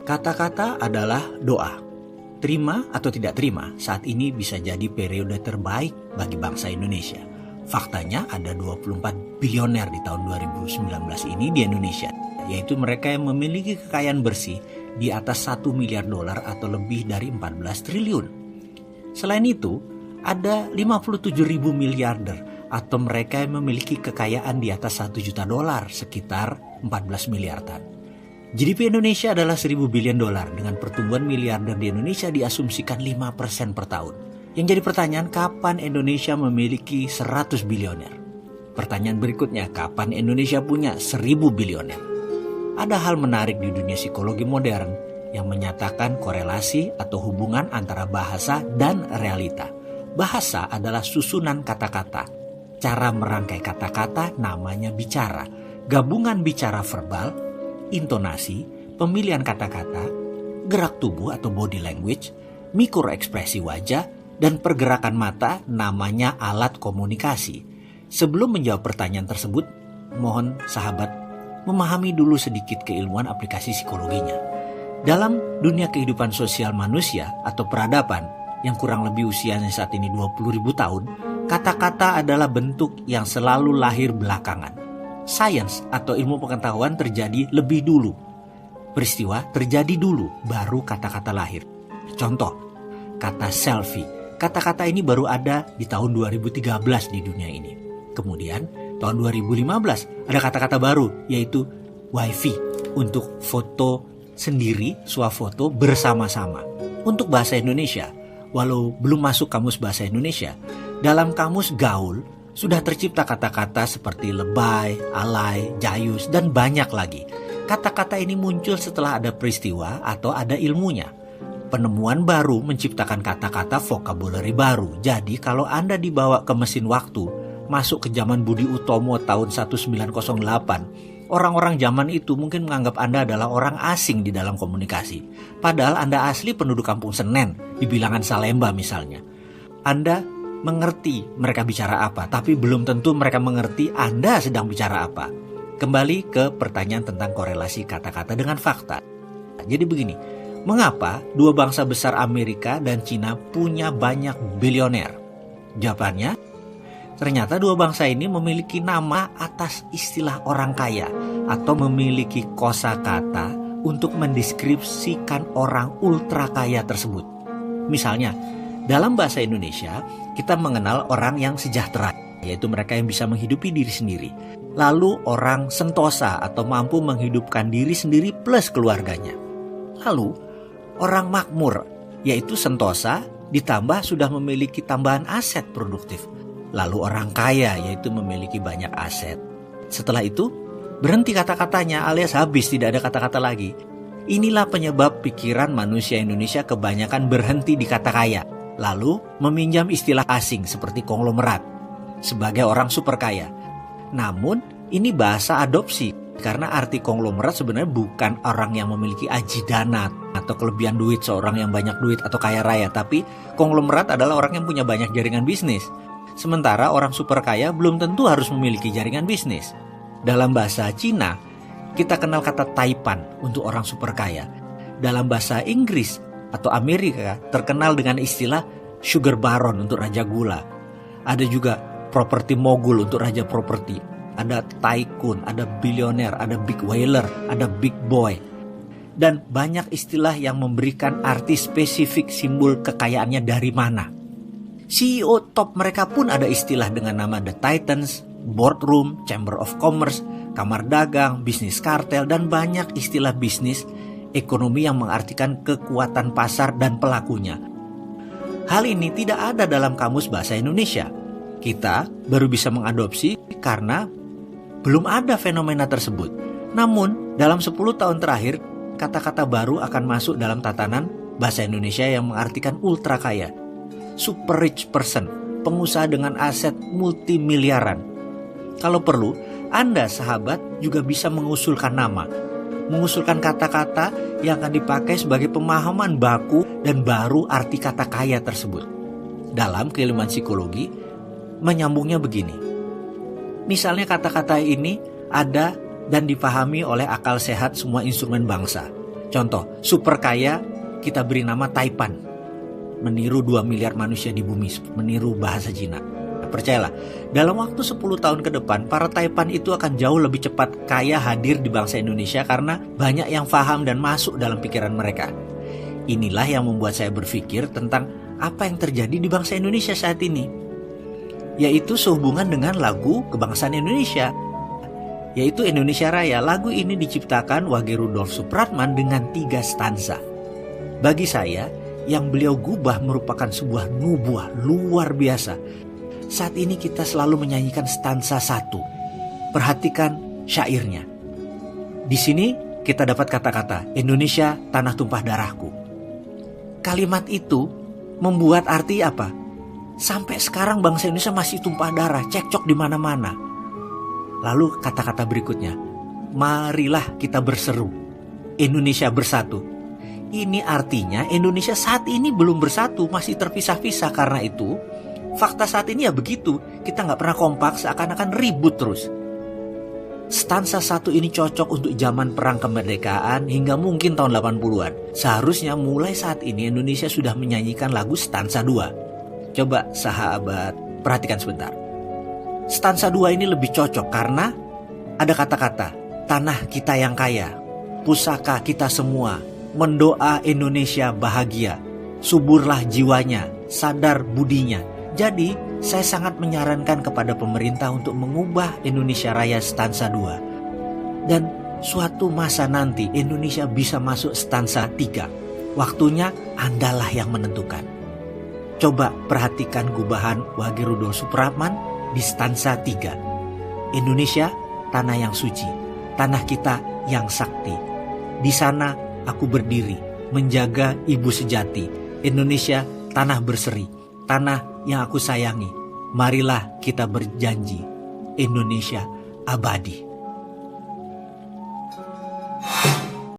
Kata-kata adalah doa. Terima atau tidak terima, saat ini bisa jadi periode terbaik bagi bangsa Indonesia. Faktanya ada 24 bilioner di tahun 2019 ini di Indonesia, yaitu mereka yang memiliki kekayaan bersih di atas 1 miliar dolar atau lebih dari 14 triliun. Selain itu, ada 57 ribu miliarder atau mereka yang memiliki kekayaan di atas 1 juta dolar, sekitar 14 miliaran. GDP Indonesia adalah 1.000 billion dolar dengan pertumbuhan miliarder di Indonesia diasumsikan 5% per tahun. Yang jadi pertanyaan, kapan Indonesia memiliki 100 bilioner? Pertanyaan berikutnya, kapan Indonesia punya 1.000 bilioner? Ada hal menarik di dunia psikologi modern yang menyatakan korelasi atau hubungan antara bahasa dan realita. Bahasa adalah susunan kata-kata. Cara merangkai kata-kata namanya bicara. Gabungan bicara verbal, intonasi, pemilihan kata-kata, gerak tubuh atau body language, mikroekspresi wajah, dan pergerakan mata namanya alat komunikasi. Sebelum menjawab pertanyaan tersebut, mohon sahabat memahami dulu sedikit keilmuan aplikasi psikologinya. Dalam dunia kehidupan sosial manusia atau peradaban yang kurang lebih usianya saat ini 20.000 tahun, kata-kata adalah bentuk yang selalu lahir belakangan. Sains atau ilmu pengetahuan terjadi lebih dulu. Peristiwa terjadi dulu, baru kata-kata lahir. Contoh, kata selfie. Kata-kata ini baru ada di tahun 2013 di dunia ini. Kemudian, tahun 2015 ada kata-kata baru, yaitu wifi, untuk foto sendiri, swafoto bersama-sama. Untuk bahasa Indonesia, walau belum masuk kamus bahasa Indonesia, dalam kamus gaul, sudah tercipta kata-kata seperti lebay, alay, jayus, dan banyak lagi. Kata-kata ini muncul setelah ada peristiwa atau ada ilmunya. Penemuan baru menciptakan kata-kata vocabulary baru. Jadi kalau Anda dibawa ke mesin waktu, masuk ke zaman Budi Utomo tahun 1908, orang-orang zaman itu mungkin menganggap Anda adalah orang asing di dalam komunikasi. Padahal Anda asli penduduk Kampung Senen, di bilangan Salemba misalnya. Anda mengerti mereka bicara apa, tapi belum tentu mereka mengerti Anda sedang bicara apa. Kembali ke pertanyaan tentang korelasi kata-kata dengan fakta. Jadi begini, mengapa dua bangsa besar Amerika dan Cina punya banyak bilioner? Jawabannya, ternyata dua bangsa ini memiliki nama atas istilah orang kaya atau memiliki kosakata untuk mendeskripsikan orang ultra kaya tersebut. Misalnya, dalam bahasa Indonesia, kita mengenal orang yang sejahtera, yaitu mereka yang bisa menghidupi diri sendiri. Lalu orang sentosa atau mampu menghidupkan diri sendiri plus keluarganya. Lalu orang makmur, yaitu sentosa ditambah sudah memiliki tambahan aset produktif. Lalu orang kaya, yaitu memiliki banyak aset. Setelah itu, berhenti kata-katanya alias habis, tidak ada kata-kata lagi. Inilah penyebab pikiran manusia Indonesia kebanyakan berhenti di kata kaya. Lalu meminjam istilah asing seperti konglomerat sebagai orang super kaya. Namun ini bahasa adopsi karena arti konglomerat sebenarnya bukan orang yang memiliki aji dana atau kelebihan duit, seorang yang banyak duit atau kaya raya. Tapi konglomerat adalah orang yang punya banyak jaringan bisnis. Sementara orang super kaya belum tentu harus memiliki jaringan bisnis. Dalam bahasa Cina, kita kenal kata taipan untuk orang super kaya. Dalam bahasa Inggris atau Amerika terkenal dengan istilah sugar baron untuk raja gula. Ada juga properti mogul untuk raja properti. Ada tycoon, ada bilioner, ada big whaler, ada big boy. Dan banyak istilah yang memberikan arti spesifik simbol kekayaannya dari mana. CEO top mereka pun ada istilah dengan nama The Titans, Boardroom, Chamber of Commerce, Kamar Dagang, Bisnis Kartel, dan banyak istilah bisnis ekonomi yang mengartikan kekuatan pasar dan pelakunya. Hal ini tidak ada dalam kamus bahasa Indonesia. Kita baru bisa mengadopsi karena belum ada fenomena tersebut. Namun, dalam 10 tahun terakhir, kata-kata baru akan masuk dalam tatanan bahasa Indonesia yang mengartikan ultra kaya. Super rich person, pengusaha dengan aset multimiliaran. Kalau perlu, Anda sahabat juga bisa mengusulkan nama. Mengusulkan kata-kata yang akan dipakai sebagai pemahaman baku dan baru arti kata kaya tersebut. Dalam keilmuan psikologi, menyambungnya begini. Misalnya kata-kata ini ada dan dipahami oleh akal sehat semua instrumen bangsa. Contoh, super kaya kita beri nama Taipan, meniru 2 miliar manusia di bumi, meniru bahasa Cina. Percayalah, dalam waktu 10 tahun ke depan, para Taipan itu akan jauh lebih cepat kaya hadir di bangsa Indonesia karena banyak yang paham dan masuk dalam pikiran mereka. Inilah yang membuat saya berpikir tentang apa yang terjadi di bangsa Indonesia saat ini, yaitu sehubungan dengan lagu kebangsaan Indonesia, yaitu Indonesia Raya. Lagu ini diciptakan Wage Rudolf Supratman dengan 3 stanza. Bagi saya, yang beliau gubah merupakan sebuah nubuah luar biasa. Saat ini kita selalu menyanyikan stanza 1. Perhatikan syairnya. Di sini kita dapat kata-kata Indonesia tanah tumpah darahku. Kalimat itu membuat arti apa? Sampai sekarang bangsa Indonesia masih tumpah darah, cekcok di mana-mana. Lalu kata-kata berikutnya, marilah kita berseru, Indonesia bersatu. Ini artinya Indonesia saat ini belum bersatu, masih terpisah-pisah. Karena itu, fakta saat ini ya begitu, kita nggak pernah kompak, seakan-akan ribut terus. Stansa 1 ini cocok untuk zaman perang kemerdekaan hingga mungkin tahun 80-an. Seharusnya mulai saat ini Indonesia sudah menyanyikan lagu stansa 2. Coba sahabat perhatikan sebentar. Stansa 2 ini lebih cocok karena ada kata-kata, tanah kita yang kaya, pusaka kita semua, mendoa Indonesia bahagia, suburlah jiwanya, sadar budinya. Jadi saya sangat menyarankan kepada pemerintah untuk mengubah Indonesia Raya stansa 2. Dan suatu masa nanti Indonesia bisa masuk stansa 3. Waktunya Andalah yang menentukan. Coba perhatikan gubahan Wage Rudolf Supratman di stansa 3. Indonesia tanah yang suci, tanah kita yang sakti. Di sana aku berdiri menjaga ibu sejati. Indonesia tanah berseri, tanah yang aku sayangi. Marilah kita berjanji, Indonesia abadi.